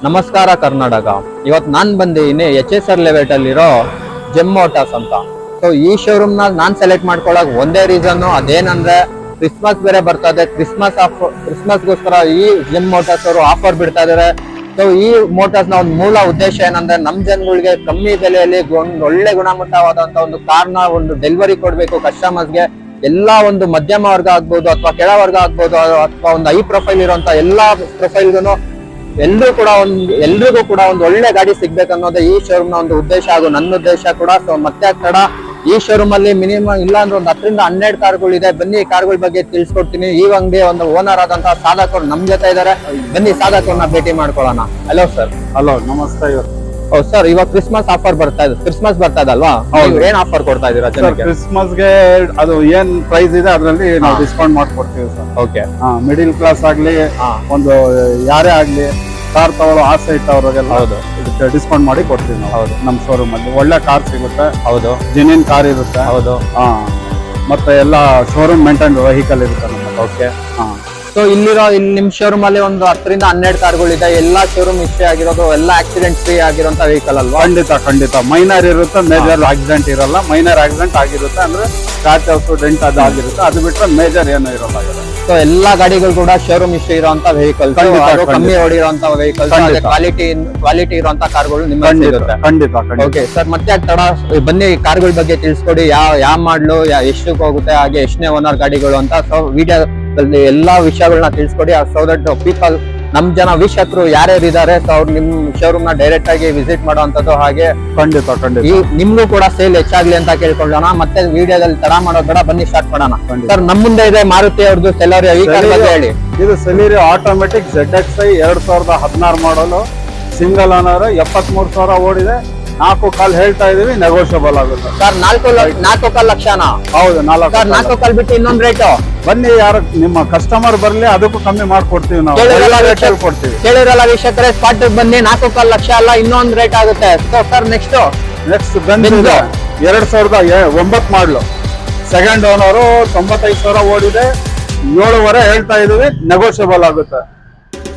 ನಮಸ್ಕಾರ ಕರ್ನಾಟಕ. ಇವತ್ತು ನಾನು ಬಂದಿದ್ದೀನಿ HSR ಲೆವೆಟ್ ಅಲ್ಲಿರೋ ಜೆಮ್ ಮೋಟಾರ್ಸ್ ಅಂತ. ಸೊ ಈ ಶೋರೂಮ್ ನಾನ್ ಸೆಲೆಕ್ಟ್ ಮಾಡ್ಕೊಳ್ಳೋಕೆ ಒಂದೇ ರೀಸನ್, ಅದೇನಂದ್ರೆ ಕ್ರಿಸ್ಮಸ್ ಬೇರೆ ಬರ್ತದೆ. ಕ್ರಿಸ್ಮಸ್ಗೋಸ್ಕರ ಈ ಜೆಮ್ ಮೋಟಾರ್ಸ್ ಅವರು ಆಫರ್ ಬಿಡ್ತಾ ಇದಾರೆ. ಸೊ ಈ ಮೋಟಾರ್ಸ್ ನ ಒಂದು ಮೂಲ ಉದ್ದೇಶ ಏನಂದ್ರೆ ನಮ್ ಜನಗಳಿಗೆ ಕಮ್ಮಿ ಬೆಲೆಯಲ್ಲಿ ಒಂದು ಒಳ್ಳೆ ಗುಣಮಟ್ಟವಾದಂತ ಒಂದು ಕಾರ್ನ ಒಂದು ಡೆಲಿವರಿ ಕೊಡ್ಬೇಕು ಕಸ್ಟಮರ್ಸ್ಗೆ. ಎಲ್ಲಾ ಒಂದು ಮಧ್ಯಮ ವರ್ಗ ಆಗ್ಬೋದು ಅಥವಾ ಕೆಳ ವರ್ಗ ಆಗ್ಬೋದು ಅಥವಾ ಒಂದು ಹೈ ಪ್ರೊಫೈಲ್ ಇರುವಂತ ಎಲ್ಲಾ ಪ್ರೊಫೈಲ್ಗೂ ಎಲ್ರಿಗೂ ಕೂಡ ಒಂದು ಒಳ್ಳೆ ಗಾಡಿ ಸಿಗ್ಬೇಕು ಅನ್ನೋದೇ ಈ ಶೋರೂಮ್ ನ ಒಂದು ಉದ್ದೇಶ ಹಾಗೂ ನನ್ನ ಉದ್ದೇಶ ಕೂಡ. ಸೊ ಮತ್ತೆ ತಡ ಈ ಶೋರೂಮ್ ಅಲ್ಲಿ ಮಿನಿಮಮ್ ಇಲ್ಲ ಅಂದ್ರೆ ಒಂದು 10 ರಿಂದ 12 ಕಾರ್ಗಳು ಇದೆ. ಬನ್ನಿ ಕಾರ್ಗಳ ಬಗ್ಗೆ ತಿಳಿಸ್ಕೊಡ್ತೀನಿ. ಈ ಅಂಗಡಿ ಒಂದು ಓನರ್ ಆದಂತಹ ಸಾಧಕ್ ಅವ್ರು ನಮ್ ಜೊತೆ ಇದಾರೆ. ಬನ್ನಿ ಸಾಧಕ್ ಅವ್ರನ್ನ ಭೇಟಿ ಮಾಡ್ಕೊಳ್ಳೋಣ. Hello sir. ಹಲೋ, ನಮಸ್ತೆ. ಹೌದು ಸರ್, ಇವಾಗ ಕ್ರಿಸ್ಮಸ್ ಆಫರ್ ಬರ್ತಾ ಇದೆ. ಕ್ರಿಸ್ಮಸ್ ಬರ್ತಾ ಇದಲ್ವಾ? ಏನ್ ಆಫರ್ ಕೊಡ್ತಾ ಇದೀರಾ ಜನಕ್ಕೆ? ಕ್ರಿಸ್ಮಸ್ಗೆ ಅದು ಏನ್ ಪ್ರೈಸ್ ಇದೆ ಅದ್ರಲ್ಲಿ ನಾವು ಡಿಸ್ಕೌಂಟ್ ಮಾಡ್ಕೊಡ್ತೀವಿ ಸರ್. ಓಕೆ. ಮಿಡಿಲ್ ಕ್ಲಾಸ್ ಆಗ್ಲಿ, ಒಂದು ಯಾರೇ ಆಗ್ಲಿ ಕಾರ್ ತಗೊಳ್ಳೋ ಆಸೆ ಇಟ್ಟವ್ರಿಗೆಲ್ಲ ಹೌದು ಡಿಸ್ಕೌಂಟ್ ಮಾಡಿ ಕೊಡ್ತೀವಿ ನಾವು. ಹೌದು, ನಮ್ಮ ಶೋರೂಮ್ ಅಲ್ಲಿ ಒಳ್ಳೆ ಕಾರ್ ಸಿಗುತ್ತೆ. ಹೌದು, ಜೆನ್ಯೂನ್ ಕಾರ್ ಇರುತ್ತೆ. ಹೌದು. ಮತ್ತೆ ಎಲ್ಲ ಶೋರೂಮ್ ಮೇಂಟೈನ್ ವೆಹಿಕಲ್ ಇರುತ್ತೆ ನಮ್ಮಲ್ಲಿ. ಓಕೆ. ಸೊ ಇಲ್ಲಿ ನಿಮ್ ಶೋರೂಮ್ ಅಲ್ಲಿ ಒಂದು 10 ರಿಂದ 12 ಕಾರ್ಗಳಿದೆ. ಎಲ್ಲಾ ಶೋರೂಮ್ ಇಷ್ಟೇ ಆಗಿರೋದು, ಎಲ್ಲ ಆಕ್ಸಿಡೆಂಟ್ ಫ್ರೀ ಆಗಿರುವಂತ ವೆಹಿಕಲ್ ಅಲ್ವಾ? ಖಂಡಿತ ಮೈನರ್ ಇರುತ್ತೆ, ಮೇಜರ್ ಆಕ್ಸಿಡೆಂಟ್ ಇರಲ್ಲ. ಮೈನರ್ ಆಕ್ಸಿಡೆಂಟ್ ಆಗಿರುತ್ತೆ ಅಂದ್ರೆ ಸ್ಕ್ರಾಚ್ ಡೆಂಟ್ ಅದು ಆಗಿರುತ್ತೆ, ಅದು ಬಿಟ್ರೆ ಮೇಜರ್ ಏನೂ ಇರಲ್ಲ. ಸೊ ಎಲ್ಲಾ ಗಾಡಿಗಳು ಕೂಡ ಶೋರೂಮ್ ಇಷ್ಟೇ ಇರುವಂತ ವೆಹಿಕಲ್, ಕಮ್ಮಿ ಓಡಿರುವಂತ ವೆಹಿಕಲ್, ಕ್ವಾಲಿಟಿ ಇರುವಂತ ಕಾರ್ಗಳು ನಿಮ್ಗೆ ಸಿಗುತ್ತೆ. ಖಂಡಿತ. ಓಕೆ ಸರ್, ಮತ್ತೆ ತಡ ಬನ್ನಿ ಕಾರ್ಗಳ ಬಗ್ಗೆ ತಿಳಿಸ್ಕೊಡಿ. ಯಾವ ಮಾಡ್ಲು, ಎಷ್ಟಕ್ಕೆ ಹೋಗುತ್ತೆ, ಹಾಗೆ ಎಷ್ಟನೇ ಓನರ್ ಗಾಡಿಗಳು ಅಂತ. ಸೊ ವಿಡಿಯೋ ಎಲ್ಲಾ ವಿಷಯಗಳನ್ನ ತಿಳಿಸ್ಕೊಡಿ. ಸೊ ದಟ್ ಪೀಪಲ್, ನಮ್ ಜನ ವೀಕ್ಷಕರು ಯಾರ್ಯಾರು ಇದಾರೆ ಸೊ ಅವ್ರು ನಿಮ್ ಶೋರೂಮ್ ನ ಡೈರೆಕ್ಟ್ ಆಗಿ ವಿಸಿಟ್ ಮಾಡುವಂತದ್ದು. ಹಾಗೆ ಖಂಡಿತ ನಿಮ್ಗೂ ಕೂಡ ಸೇಲ್ ಹೆಚ್ಚಾಗ್ಲಿ ಅಂತ ಕೇಳ್ಕೊಳ್ಳೋಣ. ಮತ್ತೆ ವಿಡಿಯೋದಲ್ಲಿ ತಡ ಮಾಡೋದ್ ಬೇಡ, ಬನ್ನಿ ಸ್ಟಾರ್ಟ್ ಮಾಡೋಣ. ಸರ್, ನಮ್ ಮುಂದೆ ಇದೆ ಮಾರುತಿ ಅವ್ರದ್ದು ಸೆಲೆರಿಯೋ. ಈ ಕಾರ್ ಬಗ್ಗೆ ಹೇಳಿ. ಇದು ಸೆಲೆರಿಯೋ ಆಟೋಮೆಟಿಕ್ ZXi 2016 ಮಾಡಲು, ಸಿಂಗಲ್ ಓನರ್, 73,000 ಓಡಿದೆ. 4 ಕಾಲ್ ಹೇಳ್ತಾ ಇದೀವಿ, ನೆಗೋಷಿಯಬಲ್ ಆಗುತ್ತೆ ಸರ್. 4 ಲಕ್ಷನಾ? ಹೌದು, 4 ಕಾಲ್ ಬಿಟ್ಟು ಇನ್ನೊಂದ್ ರೇಟು. ಬನ್ನಿ, ಯಾರು ನಿಮ್ಮ ಕಸ್ಟಮರ್ ಬರ್ಲಿ, ಅದಕ್ಕೂ ಕಮ್ಮಿ ಮಾಡ್ಕೊಡ್ತೀವಿ ನಾವು. ಕೇಳಿರಲ್ಲ ವೀಕ್ಷಕರೇ, ಸ್ಪಾಟ್ ಬನ್ನಿ. 4 ಲಕ್ಷ ಅಲ್ಲ, ಇನ್ನೊಂದ್ ರೇಟ್ ಆಗುತ್ತೆ. ಸೊ ಸರ್, ನೆಕ್ಸ್ಟ್ ಬೆಂಜ್ 2009 ಮಾಡಲು, ಸೆಕೆಂಡ್ ಓನರು, 95,000 ಓಡಿದೆ. 7.5 ಹೇಳ್ತಾ ಇದೀವಿ, ನೆಗೋಷಿಯಬಲ್ ಆಗುತ್ತೆ ಸರ್.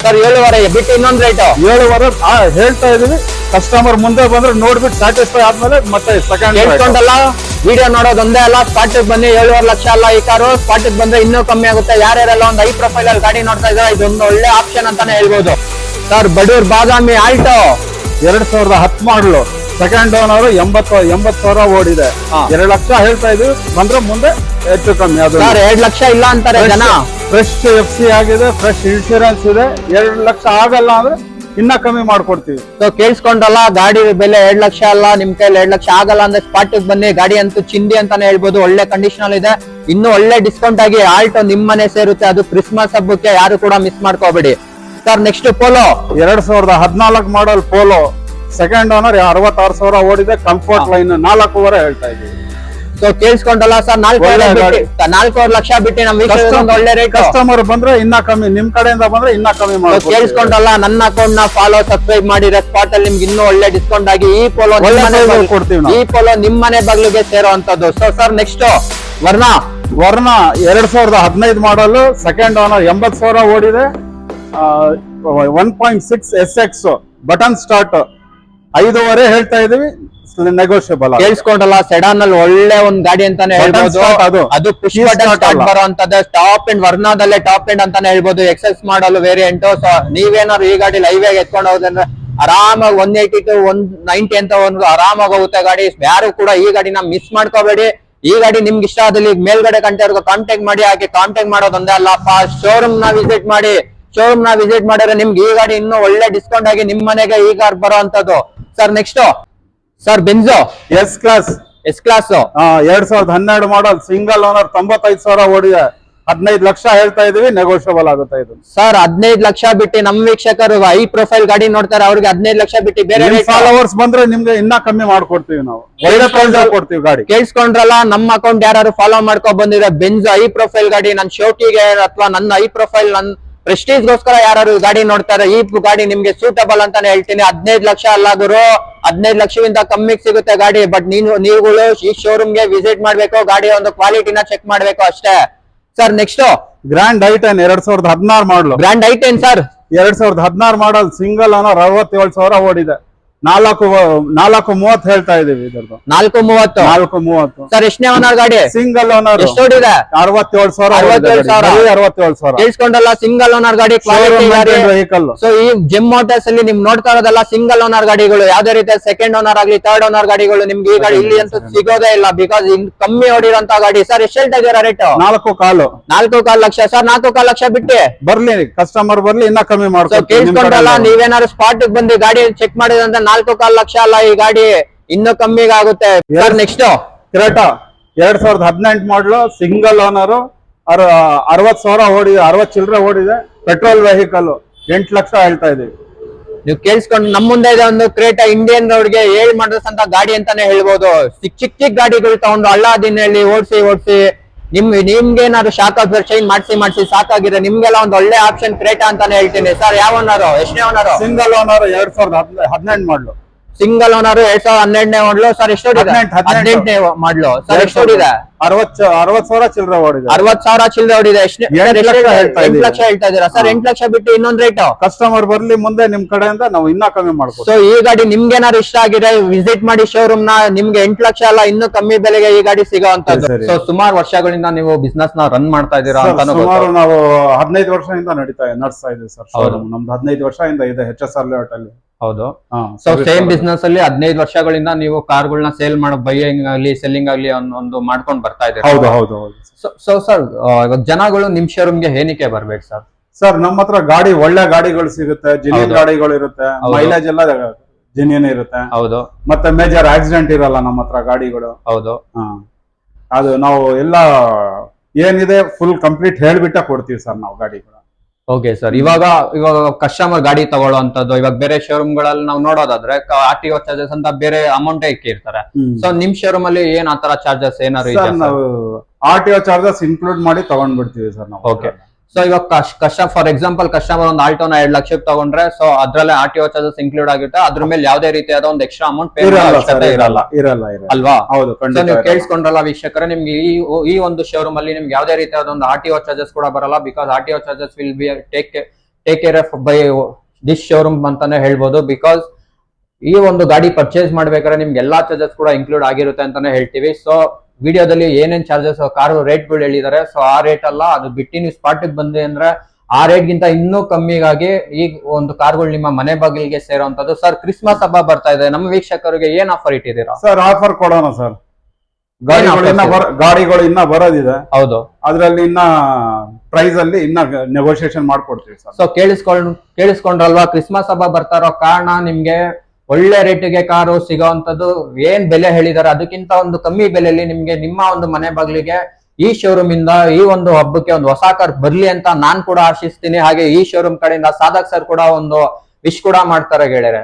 7.5 ಬಿಟ್ಟು ಇನ್ನೊಂದ್ ರೇಟ್ 7.5 ಹೇಳ್ತಾ ಇದೀವಿ. ಕಸ್ಟಮರ್ ಮುಂದೆ ಬಂದ್ರೆ ನೋಡ್ಬಿಟ್ಟು ಸ್ಯಾಟಿಸ್ಫೈ ಆದ್ಮೇಲೆ ಮತ್ತೆ ಸೆಕೆಂಡ್ ಹೇಳ್ಕೊಂಡಲ್ಲ. ವಿಡಿಯೋ ನೋಡೋದು ಒಂದೇ ಅಲ್ಲ, ಸ್ಪಾಟ್ ಬನ್ನಿ. 7.5 ಲಕ್ಷ ಅಲ್ಲ ಈ ಕಾರು, ಸ್ಪಾಟ್ ಬಂದ್ರೆ ಇನ್ನೂ ಕಮ್ಮಿ ಆಗುತ್ತೆ. ಯಾರ್ಯಾರೆಲ್ಲ ಒಂದು ಹೈ ಪ್ರೊಫೈಲ್ ಅಲ್ಲಿ ಗಾಡಿ ನೋಡ್ತಾ ಇದ್ದಾರೆ, ಇದೊಂದು ಒಳ್ಳೆ ಆಪ್ಷನ್ ಅಂತಾನೆ ಹೇಳ್ಬೋದು ಸರ್. ಬಡೂರ್ ಬಾದಾಮಿ ಆಲ್ಟೋ 2010 ಮಾಡಲು, ಸೆಕೆಂಡ್ ಓನರ್, 80,000 ಓಡಿದೆ. 2 ಲಕ್ಷ ಹೇಳ್ತಾ ಇದೀವಿ, ಬಂದ್ರೆ ಮುಂದೆ ಹೆಚ್ಚು ಕಮ್ಮಿ. ಅದು ಸರ್ 2 ಲಕ್ಷ ಇಲ್ಲ ಅಂತಾರೆ ಜನ. ಫ್ರೆಶ್ FC ಆಗಿದೆ, ಫ್ರೆಶ್ ಇನ್ಶೂರೆನ್ಸ್ ಇದೆ. 2 ಲಕ್ಷ ಆಗಲ್ಲ ಅಂದ್ರೆ ಇನ್ನ ಕಮ್ಮಿ ಮಾಡ್ಕೊಡ್ತೀವಿ. ಸೊ ಕೇಳಿಸ್ಕೊಂಡಲ್ಲ, ಗಾಡಿ ಬೆಲೆ 2 ಲಕ್ಷ ಅಲ್ಲ, ನಿಮ್ ಕೈಲಿ 2 ಲಕ್ಷ ಆಗಲ್ಲ ಅಂದ್ರೆ ಸ್ಪಾಟ್ ಬನ್ನಿ. ಗಾಡಿ ಅಂತೂ ಚಿಂದಿ ಅಂತಾನೆ ಹೇಳ್ಬೋದು, ಒಳ್ಳೆ ಕಂಡೀಷನ್ ಅಲ್ಲಿ ಇದೆ. ಇನ್ನು ಒಳ್ಳೆ ಡಿಸ್ಕೌಂಟ್ ಆಗಿ ಆಲ್ಟೋ ನಿಮ್ ಮನೆ ಸೇರುತ್ತೆ. ಅದು ಕ್ರಿಸ್ಮಸ್ ಹಬ್ಬಕ್ಕೆ ಯಾರು ಕೂಡ ಮಿಸ್ ಮಾಡ್ಕೋಬೇಡಿ ಸರ್. ನೆಕ್ಸ್ಟ್ ಪೋಲೋ 2014 ಮಾಡಲ್ ಪೋಲೋ, ಸೆಕೆಂಡ್ ಓನರ್, 66,000 ಓಡಿದೆ. ಕಂಫರ್ಟ್ ಲೈನ್ 4.5 ಹೇಳ್ತಾ ಇದೀವಿ. ಸೊ ಕೇಳಿಸ್ಕೊಂಡಲ್ಲ ಸರ್, 4 ಲಕ್ಷ ಬಿಟ್ಟು ನಮ್ ಒಳ್ಳೆ ರೇಟ್. ಕಸ್ಟಮರ್ ಬಂದ್ರೆ ಇನ್ನ ಕಮ್ಮಿ, ನಿಮ್ ಕಡೆಯಿಂದ ಬಂದ್ರೆ ಇನ್ನ ಕಮ್ಮಿ ಮಾಡಿ. ಕೇಳಿಸ್ಕೊಂಡಲ್ಲ, ನನ್ನ ಅಕೌಂಟ್ ನ ಫಾಲೋ, ಸಬ್ಸ್ಕ್ರೈಬ್ ಮಾಡಿ. ಸ್ಪಾಟ್ ಅಲ್ಲಿ ನಿಮ್ಗೆ ಇನ್ನೂ ಒಳ್ಳೆ ಡಿಸ್ಕೌಂಟ್ ಆಗಿ ಈ ಪೋಲೋ ಕೊಡ್ತೀವಿ. ಈ ಪೋಲೋ ನಿಮ್ ಮನೆ ಬಾಗಿಲಿಗೆ ಸೇರುವಂತದ್ದು. ಸೊ ಸರ್, ನೆಕ್ಸ್ಟ್ ವರ್ನಾ 2015 ಮಾಡಲು, ಸೆಕೆಂಡ್ ಓನರ್, 80,000 ಓಡಿದೆ. 1.6 SX ಬಟನ್ ಸ್ಟಾರ್ಟ್, 5.5 ಹೇಳ್ತಾ ಇದೀವಿ, ನೆಗೋಷಿಯಬಲ್. ಕೇಳಿಸ್ಕೊಂಡಲ್ಲ, ಸೆಡಾನ್ ಅಲ್ಲಿ ಒಳ್ಳೆ ಒಂದ್ ಗಾಡಿ ಅಂತಾನೆ ಹೇಳ್ಬೋದು. ಅದು ಪುಷ್ ಬಟನ್ ಸ್ಟಾರ್ಟ್ ಬರುವಂತದ್ದು. ಟಾಪ್ ಎಂಡ್, ವರ್ನಾದಲ್ಲೇ ಟಾಪ್ ಎಂಡ್ ಅಂತಾನೆ ಹೇಳ್ಬೋದು. XS ಮಾಡಲು ವೇರಿಯಂಟ್. ಸೊ ನೀವೇನಾದ್ರು ಈ ಗಾಡಿ ಹೈವೇಗೆ ಎತ್ಕೊಂಡು ಹೋದ್ರೆ ಆರಾಮಾಗಿ 180 to 190 ಅಂತ ಒಂದು ಆರಾಮಾಗಿ ಹೋಗುತ್ತೆ ಗಾಡಿ. ಯಾರು ಕೂಡ ಈ ಗಾಡಿನ ಮಿಸ್ ಮಾಡ್ಕೋಬೇಡಿ. ಈ ಗಾಡಿ ನಿಮ್ಗೆ ಇಷ್ಟ ಆದಲ್ಲಿ ಮೇಲ್ಗಡೆ ಕಂಟೆವ್ರಿಗೂ ಕಾಂಟ್ಯಾಕ್ಟ್ ಮಾಡಿ. ಹಾಗೆ ಕಾಂಟ್ಯಾಕ್ಟ್ ಮಾಡೋದೊಂದೇ ಅಲ್ಲಪ್ಪ, ಶೋರೂಮ್ ನ ವಿಸಿಟ್ ಮಾಡಿ. ಶೋರೂಮ್ ನ ವಿಸಿಟ್ ಮಾಡಿದ್ರೆ ನಿಮ್ಗೆ ಈ ಗಾಡಿ ಇನ್ನೂ ಒಳ್ಳೆ ಡಿಸ್ಕೌಂಟ್ ಆಗಿ ನಿಮ್ ಮನೆಗೆ ಈ ಕಾರ್ ಬರೋ ಅಂತದ್ದು. Sir next sir, Benz S class 2012 model, single owner, 95,000 ಓಡಿದೆ. 15 ಲಕ್ಷ ಹೇಳ್ತಾ ಇದೀವಿ, ನೆಗೋಷಿಯಬಲ್ ಆಗುತ್ತೆ ಇದು. ಸರ್ 15 ಲಕ್ಷ ಬಿಟ್ಟು ನಮ್ ವೀಕ್ಷಕರು ಹೈ ಪ್ರೊಫೈಲ್ ಗಾಡಿ ನೋಡ್ತಾರೆ, ಅವ್ರಿಗೆ 15 ಲಕ್ಷ ಬಿಟ್ಟು ಬೇರೆ ಫಾಲೋವರ್ಸ್ ಬಂದ್ರೆ ನಿಮ್ಗೆ ಇನ್ನ ಕಮ್ಮಿ ಮಾಡ್ಕೊಡ್ತೀವಿ ನಾವು. ಒಳ್ಳೆ ಪ್ರೈಸ್ ಕೊಡ್ತೀವಿ ಗಾಡಿ. ಕೇಳಿಸ್ಕೊಂಡ್ರಲ್ಲ, ನಮ್ಮ ಅಕೌಂಟ್ ಯಾರು ಫಾಲೋ ಮಾಡ್ಕೊಂಡ್ ಬಂದಿದ್ರೆ ಬೆಂಜ್ ಹೈ ಪ್ರೊಫೈಲ್ ಗಾಡಿ, ನನ್ ಶೋಟಿಗೆ ಅಥವಾ ನನ್ನ ಹೈ ಪ್ರೊಫೈಲ್, ನನ್ ಪ್ರೆಸ್ಟೀಜ್ಗೋಸ್ಕರ ಯಾರು ಗಾಡಿ ನೋಡ್ತಾರೆ, ಈ ಗಾಡಿ ನಿಮ್ಗೆ ಸೂಟಬಲ್ ಅಂತಾನೆ ಹೇಳ್ತೀನಿ. 15 ಲಕ್ಷ ಅಲ್ಲ ಗುರು, 15 ಲಕ್ಷಕ್ಕಿಂತ ಕಮ್ಮಿಗೆ ಸಿಗುತ್ತೆ ಗಾಡಿ. ಬಟ್ ನೀವುಗಳು ಈ ಶೋರೂಮ್ಗೆ ವಿಸಿಟ್ ಮಾಡ್ಬೇಕು, ಗಾಡಿಯ ಒಂದು ಕ್ವಾಲಿಟಿನ ಚೆಕ್ ಮಾಡ್ಬೇಕು ಅಷ್ಟೇ. Sir next grand i ten 2016 model. Grand i ten sir. 2016 model single owner 67,000 ಓಡಿದೆ. 4,30 ಹೇಳ್ತಾ ಇದೀವಿ ಇದ್ರದ್ದು. 4:30. 4,30 ಸರ್ ಎಷ್ಟನೇ ಓನರ್ ಗಾಡಿ? Single owner. ಎಷ್ಟು ಓಡಿದೆ? 67,000. 67,000 ಕೇಳಿಸ್ಕೊಂಡಲ್ಲ, ಸಿಂಗಲ್ ಓನರ್ ಗಾಡಿ, ಕ್ವಾಲಿಟಿ ವೆಹಿಕಲ್. ಸೊ ಈ ಜೆಮ್ ಮೋಟರ್ಸ್ ಅಲ್ಲಿ ನಿಮ್ ನೋಡ್ತಾ ಇರೋದಲ್ಲ ಸಿಂಗಲ್ ಓನರ್ ಗಾಡಿಗಳು. ಯಾವ್ದೇ ರೀತಿಯ ಸೆಕೆಂಡ್ ಓನರ್ ಆಗ್ಲಿ ಥರ್ಡ್ ಓನರ್ ಗಾಡಿಗಳು ನಿಮ್ಗೆ ಈ ಗಾಡಿ ಇಲ್ಲಿ ಅಂತೂ ಸಿಗೋದೇ ಇಲ್ಲ, ಬಿಕಾಸ್ ಕಮ್ಮಿ ಓಡಿರೋಂತ ಗಾಡಿ. ಸರ್ ಎಷ್ಟು ಹೇಳ್ತಾ ಇದೀರಾ ರೇಟ್? 4,15. 4,15 ಲಕ್ಷ ಸರ್. 4,15 ಲಕ್ಷ ಬಿಟ್ಟು ಬರ್ಲಿ, ಕಸ್ಟಮರ್ ಬರ್ಲಿ, ಇನ್ನ ಕಮ್ಮಿ ಮಾಡ್ಕೊಡ್ತೀವಿ. ಕೇಳಿಸ್ಕೊಂಡಲ್ಲ, ನೀವೇನಾದ್ರು ಸ್ಪಾಟ್ ಬಂದು ಗಾಡಿ ಚೆಕ್ ಮಾಡಿದಂತ 4,15 ಲಕ್ಷ ಅಲ್ಲ, ಈ ಗಾಡಿ ಇನ್ನೂ ಕಮ್ಮಿಗೆ ಆಗುತ್ತೆ. ನೆಕ್ಸ್ಟ್ ಕ್ರೇಟಾ 2018 ಮಾಡಲು ಸಿಂಗಲ್ ಓನರ್ 60,000 ಓಡಿದೆ, 60 ಚಿಲ್ಲರೆ ಓಡಿದೆ. ಪೆಟ್ರೋಲ್ ವೆಹಿಕಲ್ 8 ಲಕ್ಷ ಹೇಳ್ತಾ ಇದೀವಿ. ನೀವು ಕೇಳಿಸ್ಕೊಂಡು ನಮ್ಮ ಮುಂದೆ ಇದೆ ಒಂದು ಕ್ರೇಟಾ, ಇಂಡಿಯನ್ ರೋಡ್ಗೆ ಮಾಡಿದಂತ ಗಾಡಿ ಅಂತಾನೆ ಹೇಳ್ಬೋದು. ಚಿಕ್ಕ ಗಾಡಿಗಳು ತಗೊಂಡು ಹಳ್ಳದಿನಲ್ಲಿ ಓಡಿಸಿ ನಿಮ್ಗೇನಾದ್ರು ಶಾಕ್ ಆಫ್ ಚೈನ್ ಮಾಡಿಸಿ ಸಾಕಾಗಿದೆ. ನಿಮ್ಗೆಲ್ಲ ಒಂದು ಒಳ್ಳೆ ಆಪ್ಷನ್ ಕ್ರೇಟಾ ಅಂತಾನೆ ಹೇಳ್ತೀನಿ. ಸರ್ ಯಾವ ಓನರ್? ಎಷ್ಟನೇ ಓನರ್? ಸಿಂಗಲ್ ಓನರ್ 2018 ಮಾಡಲು. ಸಿಂಗಲ್ ಓನರ್ 2012ನೇ ಮಾಡಲು. ಸರ್ ಎಷ್ಟು ಓಡಿದೆ? 18ನೇ ಮಾಡಲು. ಸರ್ ಎಷ್ಟು ಓಡಿದೆ? 60,000 ಚಿಲ್ಲರೆ ಓಡಿದೆ. 60,000 ಚಿಲ್ಲರೆ ಓಡಿದೆ. 8 ಲಕ್ಷ ಹೇಳ್ತಾ ಇದೀರಾ ಸರ್? 8 ಲಕ್ಷ ಬಿಟ್ಟು ಇನ್ನೊಂದ್ ರೇಟ್. ಕಸ್ಟಮರ್ ಬರ್ಲಿ ಮುಂದೆ ನಿಮ್ ಕಡೆಯಿಂದ ನಾವು ಇನ್ನ ಕಮ್ಮಿ ಮಾಡ್ತೀವಿ. ಸೊ ಈ ಗಾಡಿ ನಿಮ್ಗೇನಾದ್ರು ಇಷ್ಟ ಆಗಿದೆ, ವಿಸಿಟ್ ಮಾಡಿ ಶೋರೂಮ್ ನ. ನಿಮ್ಗೆ 8 ಲಕ್ಷ ಅಲ್ಲ, ಇನ್ನೂ ಕಮ್ಮಿ ಬೆಲೆಗೆ ಈ ಗಾಡಿ ಸಿಗೋವಂತದ್ದು. ಸೊ ಸುಮಾರು ವರ್ಷಗಳಿಂದ ನೀವು ಬಿಸ್ನೆಸ್ ನ ರನ್ ಮಾಡ್ತಾ ಇದ್ದೀರಾ ಅಂತ. ಸುಮಾರು ನಾವು 15 ವರ್ಷದಿಂದ ನಡೆಸ್ತಾ ಇದ್ದೀವಿ ಸರ್. ನಮ್ದು 15 ವರ್ಷದಿಂದ ಇದೆ HSR ಲೇಔಟ್ ಅಲ್ಲಿ. ಹೌದು. ಸೊ ಸೇಮ್ ಬಿಸ್ನೆಸ್ ಅಲ್ಲಿ 15 ವರ್ಷಗಳಿಂದ ನೀವು ಕಾರ್ಗಳನ್ನ ಸೇಲ್ ಮಾಡೋ, ಬೈಯಿಂಗ್ ಆಗ್ಲಿ ಸೆಲ್ಲಿಂಗ್ ಆಗ್ಲಿ ಒಂದು ಮಾಡ್ಕೊಂಡು ಬರ್ತಾ ಇದ್ದೀರಾ. ಹೌದು ಹೌದು ಹೌದು. ಸೊ ಸರ್ ಇವಾಗ ಜನಗಳು ನಿಮ್ ಶೋರೂಮ್ಗೆ ಏನಕ್ಕೆ ಬರ್ಬೇಕು ಸರ್? ಸರ್ ನಮ್ಮ ಹತ್ರ ಗಾಡಿ ಒಳ್ಳೆ ಗಾಡಿಗಳು ಸಿಗುತ್ತೆ, ಜಿನಿಯನ್ ಗಾಡಿಗಳು ಇರುತ್ತೆ, ಮೈಲೇಜ್ ಎಲ್ಲ ಜಿನಿಯನ್ ಇರುತ್ತೆ. ಹೌದು. ಮತ್ತೆ ಮೇಜರ್ ಆಕ್ಸಿಡೆಂಟ್ ಇರಲ್ಲ ನಮ್ಮ ಹತ್ರ ಗಾಡಿಗಳು. ಹೌದು. ಅದು ನಾವು ಎಲ್ಲ ಏನಿದೆ ಫುಲ್ ಕಂಪ್ಲೀಟ್ ಹೇಳ್ಬಿಟ್ಟ ಕೊಡ್ತೀವಿ ಸರ್ ನಾವು ಗಾಡಿಗಳು. Okay sir. ಇವಾಗ ಕಸ್ಟಮರ್ ಗಾಡಿ ತಗೊಳ್ಳೋಂಥದ್ದು, ಇವಾಗ ಬೇರೆ ಶೋರೂಮ್ ಗಳಲ್ಲಿ ನಾವು ನೋಡೋದಾದ್ರೆ RTO ಚಾರ್ಜಸ್ ಅಂತ ಬೇರೆ ಅಮೌಂಟ್ ಇಕ್ಕಿರ್ತಾರೆ. ಸೊ ನಿಮ್ ಶೋರೂಮ್ ಅಲ್ಲಿ ಏನ್ ಆತರ ಚಾರ್ಜಸ್ ಏನಾದ್ರು ಇದೆ? ನಾವು RTO ಚಾರ್ಜಸ್ ಇನ್ಕ್ಲೂಡ್ ಮಾಡಿ ತಗೊಂಡ್ಬಿಡ್ತೀವಿ ಸರ್ ನಾವು. ಓಕೆ. ಸೊ ಇವಾಗ ಫಾರ್ ಎಕ್ಸಾಂಪಲ್ ಕಸ್ಟಮರ್ ಒಂದು ಆಲ್ಟೋನ 2 ಲಕ್ಷಕ್ಕೆ ತಗೊಂಡ್ರೆ, ಸೊ ಅದ್ರಲ್ಲೇ RTO ಚಾರ್ಜಸ್ ಇನ್ಕ್ಲೂಡ್ ಆಗುತ್ತೆ. ಅದ್ರ ಮೇಲೆ ಯಾವುದೇ ರೀತಿಯಾದ ಒಂದು ಎಕ್ಸ್ಟ್ರಾ ಅಮೌಂಟ್ ಪೇ ಇರಲ್ಲ ಅಲ್ವಾ? ಹೌದು. ನೀವು ಕೇಳಿಸ್ಕೊಂಡ್ರಲ್ಲ ವೀಕ್ಷಕರೇ, ನಿಮ್ಗೆ ಈ ಒಂದು ಶೋರೂಮ್ ಅಲ್ಲಿ ನಿಮ್ಗೆ ಯಾವುದೇ ರೀತಿಯಾದ ಒಂದು RTO ಚಾರ್ಜಸ್ ಕೂಡ ಬರಲ್ಲ. Because RTO charges will be take care of by this showroom ಅಂತಾನೆ ಹೇಳ್ಬೋದು. ಬಿಕಾಸ್ ಈ ಒಂದು ಗಾಡಿ ಪರ್ಚೇಸ್ ಮಾಡ್ಬೇಕಾದ್ರೆ ನಿಮ್ಗೆ ಎಲ್ಲಾ ಚಾರ್ಜಸ್ ಕೂಡ ಇನ್ಕ್ಲೂಡ್ ಆಗಿರುತ್ತೆ ಅಂತಾನೆ ಹೇಳ್ತೀವಿ. ಸೊ ವಿಡಿಯೋದಲ್ಲಿ ಏನೇನ್ ಚಾರ್ಜಸ್ ಕಾರ್ ರೇಟ್ಗಳು ಹೇಳಿದ್ದಾರೆ, ಸೊ ಆ ರೇಟ್ ಅಲ್ಲ, ಅದು ಬಿಟ್ಟು ನೀವು ಸ್ಪಾಟ್ ಬಂದೆ ಅಂದ್ರೆ ಆ ರೇಟ್ ಗಿಂತ ಇನ್ನೂ ಕಮ್ಮಿಗಾಗಿ ಈ ಒಂದು ಕಾರ್ಗಳು ನಿಮ್ಮ ಮನೆ ಬಾಗಿಲಿಗೆ ಸೇರುವಂತದ್ದು. ಸರ್ ಕ್ರಿಸ್ಮಸ್ ಹಬ್ಬ ಬರ್ತಾ ಇದೆ, ನಮ್ಮ ವೀಕ್ಷಕರಿಗೆ ಏನ್ ಆಫರ್ ಇಟ್ಟಿದ್ದೀರಾ ಸರ್? ಆಫರ್ ಕೊಡೋಣ ಸರ್. ಗಾಡಿಗಳು ಇನ್ನ ಬರೋದಿದೆ. ಹೌದು. ಅದ್ರಲ್ಲಿ ಇನ್ನ ಪ್ರೈಸ್ ಅಲ್ಲಿ ಇನ್ನ ನೆಗೋಷಿಯೇಷನ್ ಮಾಡ್ಕೊಡ್ತೀವಿ ಸರ್. ಸೊ ಕೇಳಿಸ್ಕೊಂಡ್ರಲ್ವಾ, ಕ್ರಿಸ್ಮಸ್ ಹಬ್ಬ ಬರ್ತಾ ಇರೋ ಕಾರಣ ನಿಮ್ಗೆ ಒಳ್ಳೆ ರೇಟಿಗೆ ಕಾರು ಸಿಗೋವಂಥದ್ದು. ಏನ್ ಬೆಲೆ ಹೇಳಿದಾರೆ ಅದಕ್ಕಿಂತ ಒಂದು ಕಮ್ಮಿ ಬೆಲೆಯಲ್ಲಿ ನಿಮ್ಗೆ ನಿಮ್ಮ ಒಂದು ಮನೆ ಬಾಗಿಲಿಗೆ ಈ ಶೋರೂಮ್ ಇಂದ ಈ ಒಂದು ಹಬ್ಬಕ್ಕೆ ಒಂದು ಹೊಸ ಕಾರ್ ಬರ್ಲಿ ಅಂತ ನಾನ್ ಕೂಡ ಆಶಿಸ್ತೀನಿ. ಹಾಗೆ ಈ ಶೋರೂಮ್ ಕಡೆಯಿಂದ ಸಾಧಕ್ ಸರ್ ಕೂಡ ಒಂದು ವಿಶ್ ಕೂಡ ಮಾಡ್ತಾರೆ ಗೆಳೆಯರೆ.